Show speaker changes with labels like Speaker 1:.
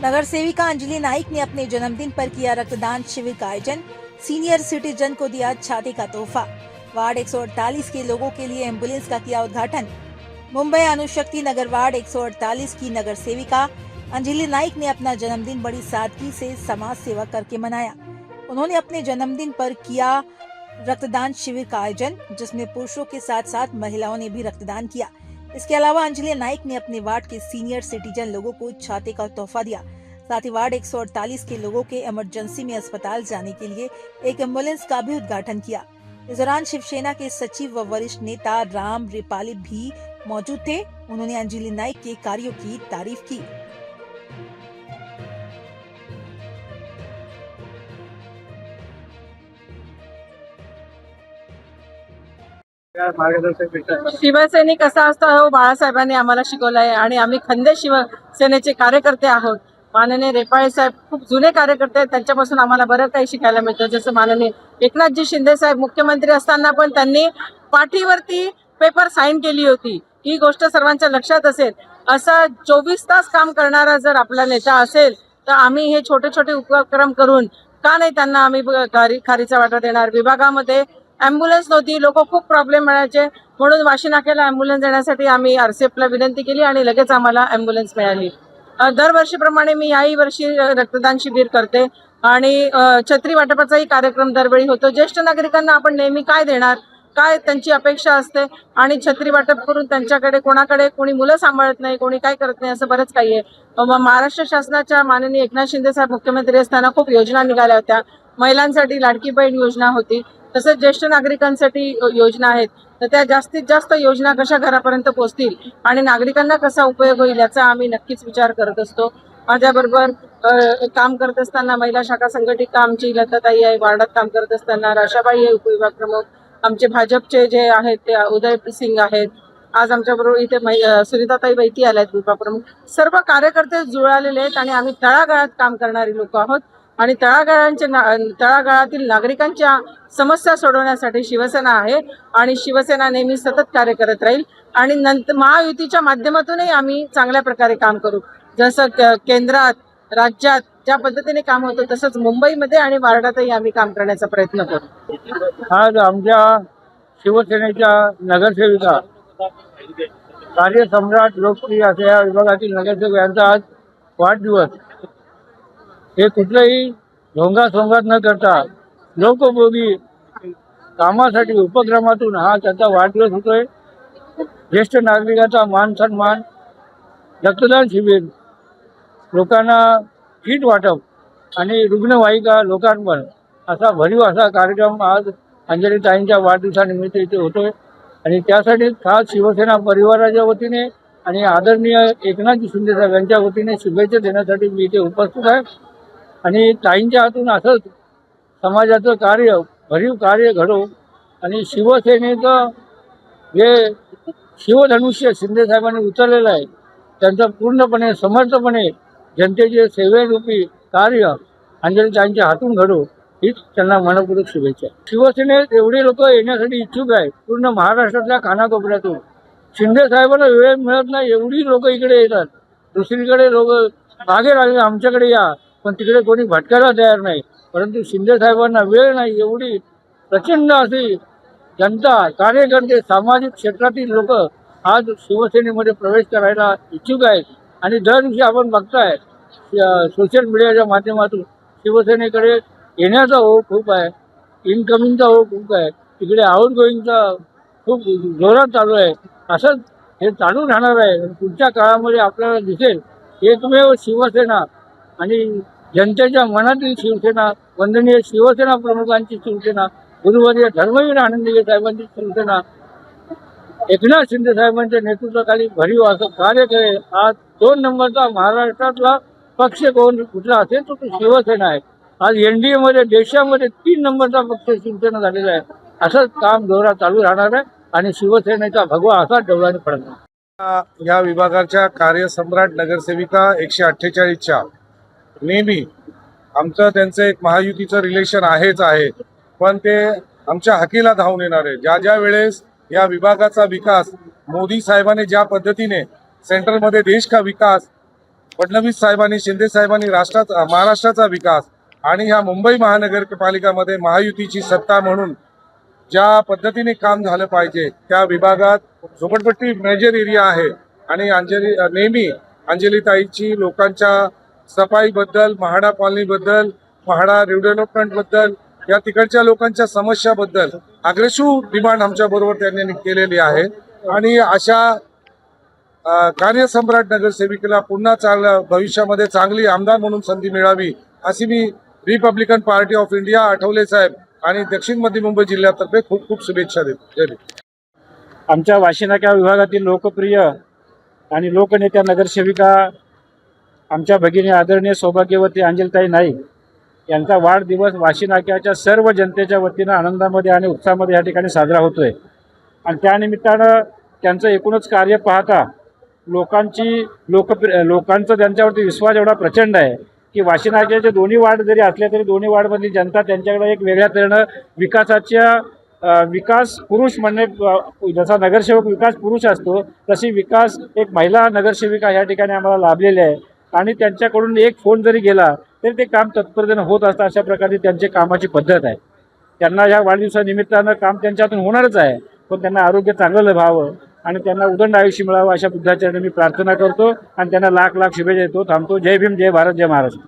Speaker 1: नगर सेविका अंजलि नाइक ने अपने जन्मदिन पर किया रक्तदान शिविर का आयोजन। सीनियर सिटीजन को दिया छाते का तोहफा। वार्ड 148 के लोगों के लिए एम्बुलेंस का किया उद्घाटन। मुंबई अणुशक्ति नगर वार्ड 148 की नगर सेविका अंजलि नाइक ने अपना जन्मदिन बड़ी सादगी से समाज सेवा करके मनाया। उन्होंने अपने जन्मदिन पर किया रक्तदान शिविर का आयोजन, जिसमें पुरुषों के साथ साथ महिलाओं ने भी रक्तदान किया। इसके अलावा अंजलि नाइक ने अपने वार्ड के सीनियर सिटीजन लोगों को छाते का तोहफा दिया। साथ ही वार्ड 148 के लोगों के इमरजेंसी में अस्पताल जाने के लिए एक एम्बुलेंस का भी उद्घाटन किया। इस दौरान शिवसेना के सचिव व वरिष्ठ नेता राम रिपाली भी मौजूद थे। उन्होंने अंजलि नाइक के कार्यों की तारीफ की।
Speaker 2: शिवसैनिक कसा असतो हे बाळासाहेबांनी आम्हाला शिकवलं आहे आणि आम्ही खंदे शिवसेनेचे कार्यकर्ते आहोत। माननीय रेपाळे साहेब खूप जुने कार्यकर्ते आहेत, त्यांच्यापासून आम्हाला बरं काही शिकायला मिळतं। जसं माननीय एकनाथजी शिंदे साहेब मुख्यमंत्री असताना पण त्यांनी पाठीवरती पेपर साईन केली होती। ही गोष्ट सर्वांच्या लक्षात असेल। असं 24 तास काम करणारा जर आपला नेता असेल तर आम्ही हे छोटे छोटे उपक्रम करून का नाही त्यांना आम्ही खारीचा वाटा देणार। विभागामध्ये ॲम्ब्युलन्स नव्हती, लोक खूप प्रॉब्लेम मिळायचे, म्हणून वाशी नाक्याला ॲम्ब्युलन्स देण्यासाठी आम्ही आरसीएफला विनंती केली आणि लगेच आम्हाला ॲम्ब्युलन्स मिळाली। दरवर्षीप्रमाणे मी याही वर्षी रक्तदान शिबिर करते आणि छत्री वाटपाचाही कार्यक्रम दरवेळी होतो। ज्येष्ठ नागरिकांना आपण नेहमी काय देणार, काय त्यांची अपेक्षा असते आणि छत्री वाटप करून त्यांच्याकडे कोणी मुलं सांभाळत नाही, कोणी काय करत नाही, असं बरंच काही आहे। महाराष्ट्र शासनाच्या माननीय एकनाथ शिंदे साहेब मुख्यमंत्री असताना खूप योजना निघाल्या होत्या। महिलांसाठी लाडकी बहीण योजना होती, तसेच ज्येष्ठ नागरिकांसाठी योजना आहेत। तर त्या जास्तीत जास्त योजना कशा घरापर्यंत पोहोचतील आणि नागरिकांना कसा उपयोग होईल याचा आम्ही नक्कीच विचार करत असतो। माझ्याबरोबर काम करत असताना महिला शाखा संघटिका आमची लताताई आहे, वार्डात काम करत असताना राशाबाई आहे उपविभाग प्रमुख, आमचे भाजपचे जे आहेत ते उदय सिंग आहेत, आज आमच्याबरोबर इथे सुनीताताई बैती आल्या आहेत विभाग प्रमुख। सर्व कार्यकर्ते जुळालेले आहेत आणि आम्ही तळागाळात काम करणारी लोक आहोत आणि तळागाळातील नागरिकांच्या समस्या सोडवण्यासाठी शिवसेना आहे आणि शिवसेना नेहमी सतत कार्य करत राहील आणि नंतर महायुतीच्या माध्यमातूनही आम्ही चांगल्या प्रकारे काम करू। जसं केंद्रात राज्यात ज्या पद्धतीने काम होतं तसंच मुंबईमध्ये आणि वार्डातही आम्ही काम करण्याचा प्रयत्न करू।
Speaker 3: आज आमच्या शिवसेनेच्या नगरसेविका कार्यसम्राट लोकप्रिय अशा या विभागातील नगरसेवक यांचा आज वाढदिवस। हे कुठल्याही ढोंगासोंगात न करता लोकोपयोगी कामासाठी उपक्रमातून हा त्यांचा वाढदिवस होतोय। ज्येष्ठ नागरिकांचा मान सन्मान, रक्तदान शिबिर, लोकांना किट वाटप आणि रुग्णवाहिका लोकार्पण असा भरीव असा कार्यक्रम आज अंजली ताईंच्या वाढदिवसानिमित्त इथे होतोय आणि त्यासाठी खास शिवसेना परिवाराच्या वतीने आणि आदरणीय एकनाथजी शिंदे साहेब यांच्या वतीने शुभेच्छा देण्यासाठी मी इथे उपस्थित आहे। आणि ताईंच्या हातून असंच समाजाचं कार्य भरीव कार्य घडो आणि शिवसेनेचं जे शिवधनुष्य शिंदे साहेबांनी उचललेलं आहे त्यांचं पूर्णपणे समर्थपणे जनतेचे सेवेरूपी कार्य अंजली ताईंच्या हातून घडो हीच त्यांना मनपूर्वक शुभेच्छा। शिवसेनेत एवढे लोक येण्यासाठी इच्छुक आहेत पूर्ण महाराष्ट्रातल्या कानाकोपऱ्यातून। शिंदे साहेबांना वेळ मिळत नाही एवढी लोक इकडे येतात, दुसरीकडे लोक मागे लागले आमच्याकडे या, पण तिकडे कोणी भटकायला तयार नाही। परंतु शिंदे साहेबांना वेळ नाही एवढी प्रचंड अशी जनता, कार्यकर्ते, सामाजिक क्षेत्रातील लोक आज शिवसेनेमध्ये प्रवेश करायला इच्छुक आहेत आणि दर दिवशी आपण बघताय सोशल मीडियाच्या माध्यमातून शिवसेनेकडे येण्याचा ओघ खूप आहे, इनकमिंगचा ओघ खूप आहे, तिकडे आउट गोईंगचा खूप जोरात चालू आहे। असंच हे चालू राहणार आहे। पुढच्या काळामध्ये आपल्याला दिसेल एकमेव शिवसेना आणि जनतेच्या मनातील शिवसेना, वंदनीय शिवसेना प्रमुखांची शिवसेना, गुरुवर्य धर्मवीर आनंदीगे साहेबांची शिवसेना एकनाथ शिंदे साहेबांच्या नेतृत्वाखाली भरीव असं कार्य करेल। आज 2 नंबरचा महाराष्ट्रातला पक्ष कुठला असेल तो शिवसेना आहे। आज NDA मध्ये देशामध्ये 3 नंबरचा पक्ष शिवसेना झालेला आहे। असंच काम जोरात चालू राहणार आहे आणि शिवसेनेचा भगवा असा डोळ्याने पडणार।
Speaker 4: या विभागाच्या कार्यसम्राट नगरसेविका 148च्या नेहमी आमचं त्यांचं एक महायुतीचं रिलेशन आहेच आहे, पण ते आमच्या हकीला धावून येणार आहे। ज्या वेळेस या विभागाचा विकास मोदी साहेबांनी ज्या पद्धतीने सेंट्रलमध्ये देश का विकास फडणवीस साहेबांनी, शिंदे साहेबांनी महाराष्ट्राचा विकास आणि ह्या मुंबई महानगरपालिकामध्ये महायुतीची सत्ता म्हणून ज्या पद्धतीने काम झालं पाहिजे त्या विभागात झोपडपट्टी मेजर एरिया आहे आणि नेहमी अंजलीताईची लोकांच्या सफाईबद्दल, म्हाडा कॉलनीबद्दल, म्हाडा रिडेव्हलपमेंटबद्दल, या तिकडच्या लोकांच्या समस्याबद्दल अग्रेसिव्ह डिमांड आमच्या बरोबर त्यांनी केलेली आहे आणि अशा कार्यसम्राट नगरसेविकेला पुन्हा भविष्यामध्ये चांगली आमदार म्हणून संधी मिळावी अशी मी Republican Party of India, Athawale साहेब आणि दक्षिण मध्य मुंबई जिल्ह्यातर्फे खूप खूप शुभेच्छा देतो. जय हिंद.
Speaker 3: आमच्या वाशी नाका विभागातील लोकप्रिय आणि लोकनेत्या नगरसेविका आमच्या भगिनी आदरणीय सौभाग्यवती अंजलीताई नाईक यांचा वाढदिवस वाशी नाक्याच्या सर्व जनतेच्या वतीनं आनंदामध्ये आणि उत्साहामध्ये या ठिकाणी साजरा होतोय. आणि त्यानिमित्तानं त्यांचं एकूणच कार्य पाहता लोकांचा त्यांच्यावरती विश्वास एवढा प्रचंड आहे की वाशी नाक्याचे दोन्ही वार्ड जरी असले तरी दोन्ही वार्डमधली जनता त्यांच्याकडे एक वेगळ्या तऱ्हेनं विकास पुरुष म्हणणे, जसा नगरसेवक विकास पुरुष असतो तशी विकास एक महिला नगरसेविका या ठिकाणी आम्हाला लाभलेली आहे. आणि त्यांच्याकडून एक फोन जरी गेला तरी ते काम तत्परतेनं होत असतं. अशा प्रकारे त्यांची कामाची पद्धत आहे. त्यांना या वाढदिवसानिमित्तानं काम त्यांच्यातून होणारच आहे, पण त्यांना आरोग्य चांगलं लाभावं आणि त्यांना उदंड आयुष्य मिळावं अशा बुद्धाचरणी मी प्रार्थना करतो आणि त्यांना लाख लाख शुभेच्छा देतो. थांबतो. जय भीम, जय भारत, जय महाराष्ट्र.